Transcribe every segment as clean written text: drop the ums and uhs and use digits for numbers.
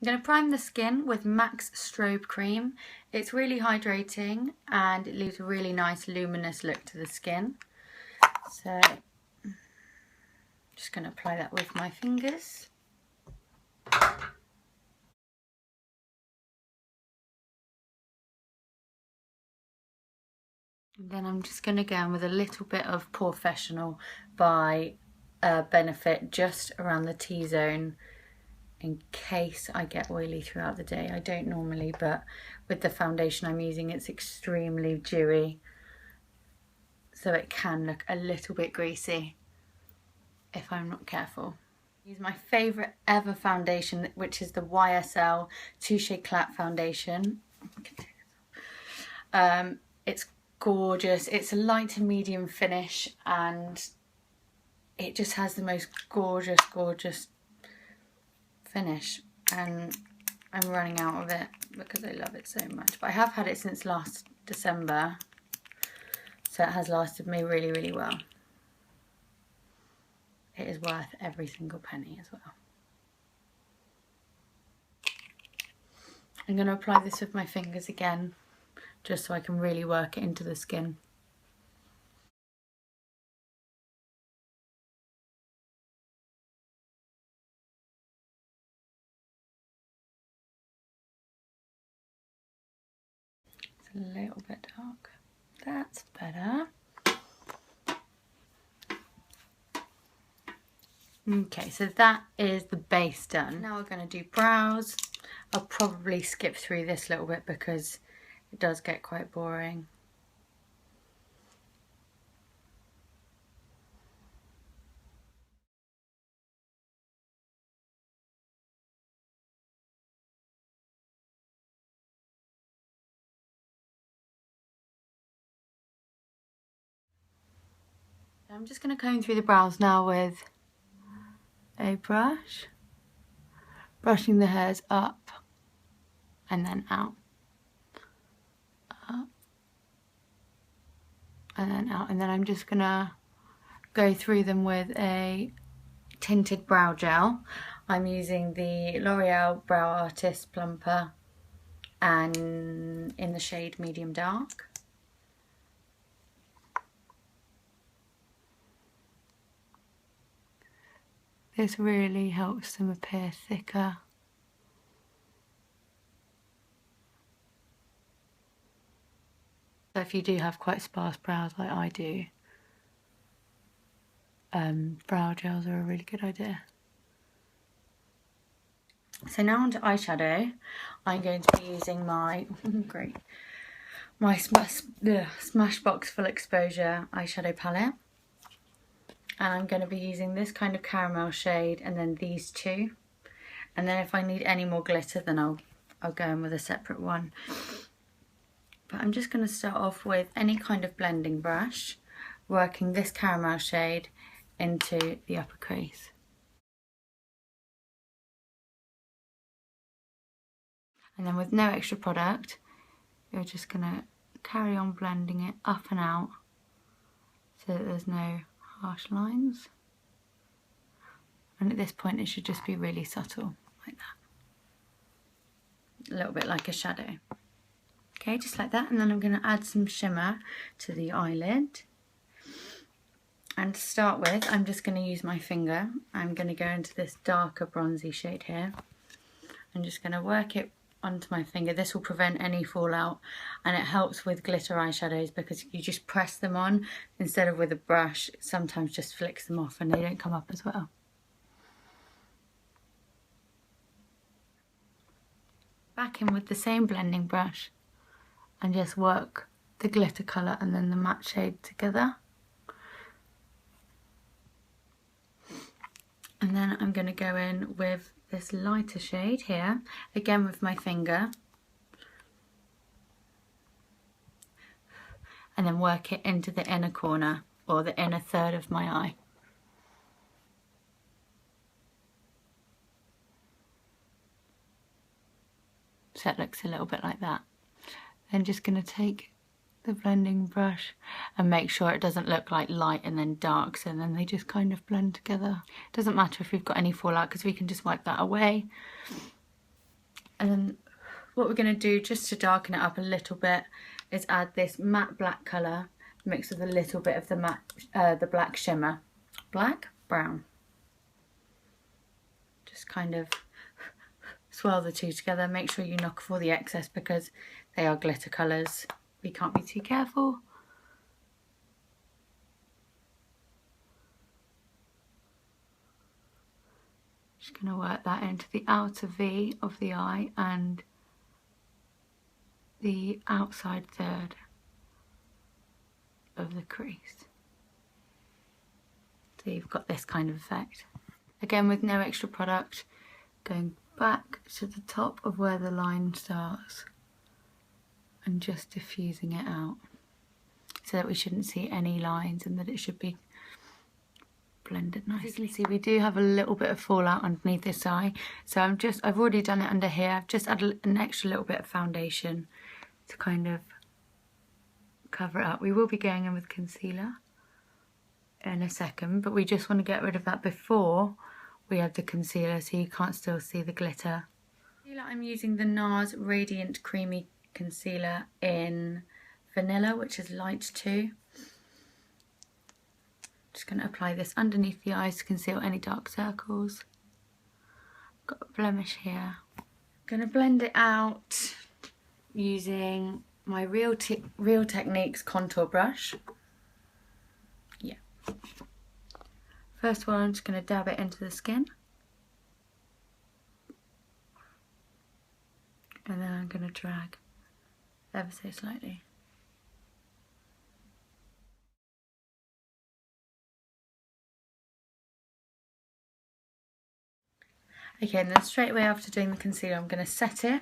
I'm going to prime the skin with Max Strobe Cream. It's really hydrating and it leaves a really nice luminous look to the skin. So I'm just going to apply that with my fingers. And then I'm just going to go in with a little bit of Professional by Benefit just around the T-zone in case I get oily throughout the day. I don't normally, but with the foundation I'm using, it's extremely dewy, so it can look a little bit greasy if I'm not careful. Use my favourite ever foundation, which is the YSL Touche Éclat foundation. It's gorgeous. It's a light to medium finish and it just has the most gorgeous finish, and I'm running out of it because I love it so much. But I have had it since last December, so it has lasted me really well. It is worth every single penny as well. I'm going to apply this with my fingers again, just so I can really work it into the skin. It's a little bit dark. That's better. Okay, so that is the base done. Now we're going to do brows. I'll probably skip through this little bit because it does get quite boring. I'm just going to comb through the brows now with a brush, brushing the hairs up and then out, up and then out, and then I'm just going to go through them with a tinted brow gel. I'm using the L'Oreal Brow Artist Plumper and in the shade medium dark. This really helps them appear thicker. So if you do have quite sparse brows like I do, brow gels are a really good idea. So now onto eyeshadow. I'm going to be using my my Smashbox Full Exposure eyeshadow palette. And I'm going to be using this kind of caramel shade and then these two. And then if I need any more glitter, then I'll go in with a separate one. But I'm just going to start off with any kind of blending brush, working this caramel shade into the upper crease. And then with no extra product, you're just going to carry on blending it up and out so that there's no harsh lines. And at this point it should just be really subtle, like that. A little bit like a shadow. Okay, just like that. And then I'm going to add some shimmer to the eyelid. And to start with, I'm just going to use my finger. I'm going to go into this darker bronzy shade here. I'm just going to work it onto my finger. This will prevent any fallout, and it helps with glitter eyeshadows because you just press them on instead of with a brush. It sometimes just flicks them off and they don't come up as well. Back in with the same blending brush and just work the glitter colour and then the matte shade together. And then I'm going to go in with this lighter shade here, again with my finger, and then work it into the inner corner or the inner third of my eye. So it looks a little bit like that. Then just going to take the blending brush and make sure it doesn't look like light and then dark, so then they just kind of blend together. It doesn't matter if we've got any fallout because we can just wipe that away. What we're going to do, just to darken it up a little bit, is add this matte black colour mixed with a little bit of the matte, the black shimmer. Black, brown. Just kind of swirl the two together. Make sure you knock off all the excess because they are glitter colours. We can't be too careful. Just going to work that into the outer V of the eye and the outside third of the crease. So you've got this kind of effect. Again, with no extra product, going back to the top of where the line starts and just diffusing it out so that we shouldn't see any lines and that it should be blended nicely. As you can see, we do have a little bit of fallout underneath this eye, so I've already done it under here. I've just added an extra little bit of foundation to kind of cover it up. We will be going in with concealer in a second, but we just want to get rid of that before we add the concealer so you can't still see the glitter. I'm using the NARS Radiant Creamy Concealer in Vanilla, which is light 2. Just going to apply this underneath the eyes to conceal any dark circles. Got a blemish here. Going to blend it out using my Real Techniques contour brush. Yeah. First one, I'm just going to dab it into the skin. And then I'm going to drag ever so slightly. Okay, and then straight away after doing the concealer, I'm going to set it.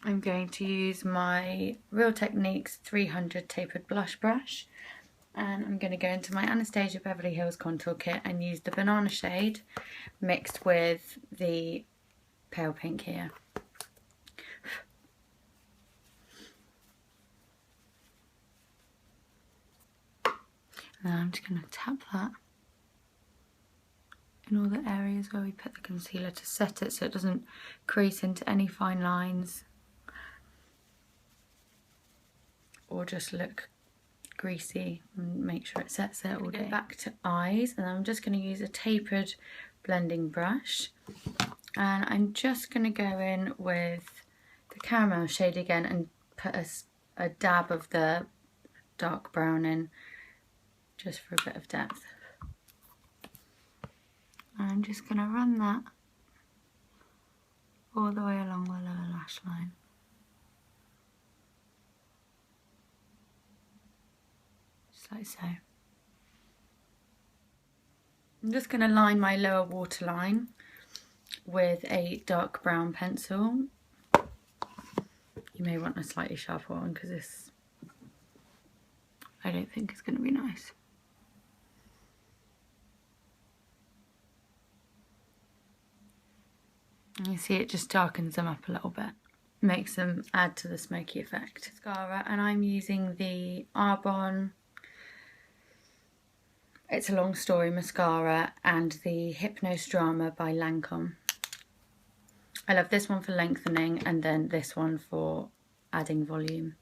I'm going to use my Real Techniques 300 tapered blush brush, and I'm going to go into my Anastasia Beverly Hills contour kit and use the banana shade mixed with the pale pink here. And I'm just going to tap that in all the areas where we put the concealer to set it so it doesn't crease into any fine lines or just look greasy, and make sure it sets there all day. Go back to eyes, and I'm just going to use a tapered blending brush, and I'm just going to go in with the caramel shade again and put a dab of the dark brown in just for a bit of depth. And I'm just going to run that all the way along the lower lash line. Just like so. I'm just going to line my lower waterline with a dark brown pencil. You may want a slightly sharper one because this I don't think is going to be nice. And you see it just darkens them up a little bit, makes them add to the smoky effect. Mascara, and I'm using the Arbonne It's a Long Story mascara and the Hypnostrama by Lancome. I love this one for lengthening and then this one for adding volume.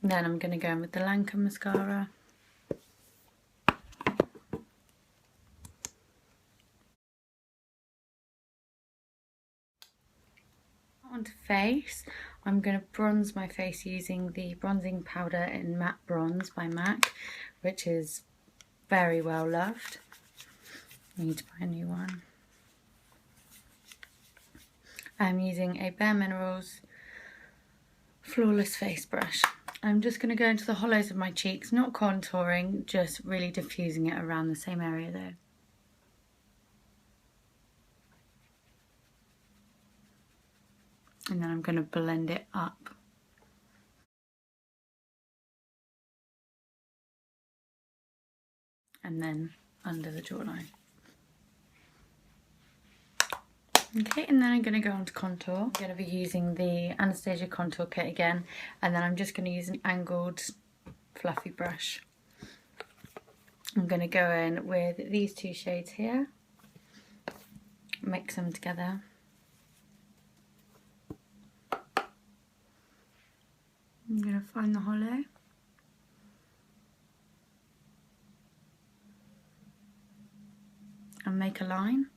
Then I'm going to go in with the Lancome mascara. Onto face, I'm going to bronze my face using the bronzing powder in Matte Bronze by MAC, which is very well loved. I need to buy a new one. I'm using a Bare Minerals Flawless Face Brush. I'm just going to go into the hollows of my cheeks, not contouring, just really diffusing it around the same area though. And then I'm going to blend it up. And then under the jawline. Okay, and then I'm going to go on to contour. I'm going to be using the Anastasia contour kit again, and then I'm just going to use an angled fluffy brush. I'm going to go in with these two shades here, mix them together. I'm going to find the hollow. And make a line.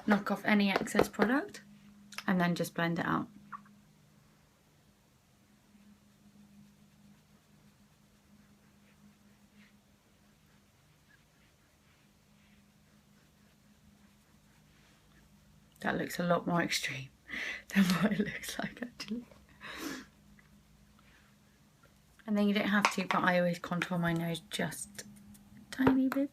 Knock off any excess product and then just blend it out. That looks a lot more extreme than what it looks like actually. And then you don't have to, but I always contour my nose just a tiny bit.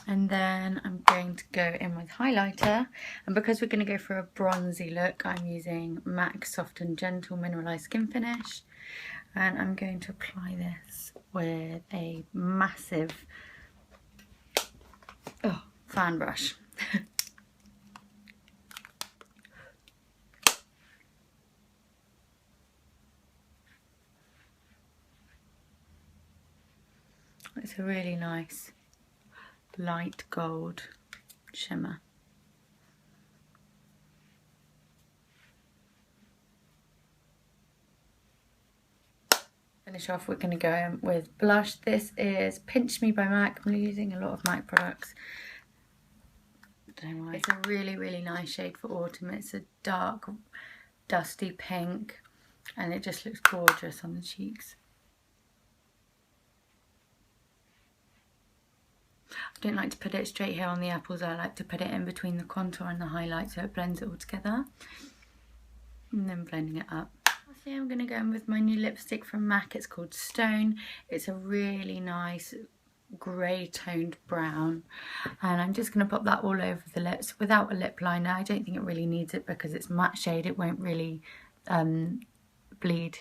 And then I'm going to go in with highlighter, and because we're going to go for a bronzy look, I'm using MAC Soft and Gentle Mineralized Skin Finish, and I'm going to apply this with a massive fan brush. It's a really nice light gold shimmer. Finish off, we're going to go in with blush. This is Pinch Me by MAC. I'm using a lot of MAC products. Don't know why. It's a really, really nice shade for autumn. It's a dark, dusty pink, and it just looks gorgeous on the cheeks. I don't like to put it straight here on the apples. I like to put it in between the contour and the highlight so it blends it all together. And then blending it up. So I'm going to go in with my new lipstick from MAC. It's called Stone. It's a really nice grey toned brown. And I'm just going to pop that all over the lips without a lip liner. I don't think it really needs it because it's matte shade. It won't really bleed.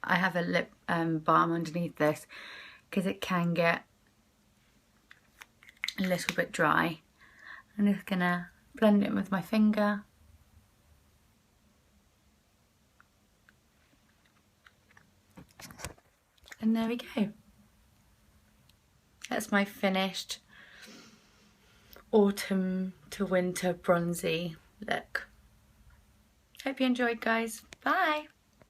I have a lip balm underneath this because it can get a little bit dry. I'm just gonna blend it with my finger. And there we go. That's my finished autumn to winter bronzy look. Hope you enjoyed, guys. Bye.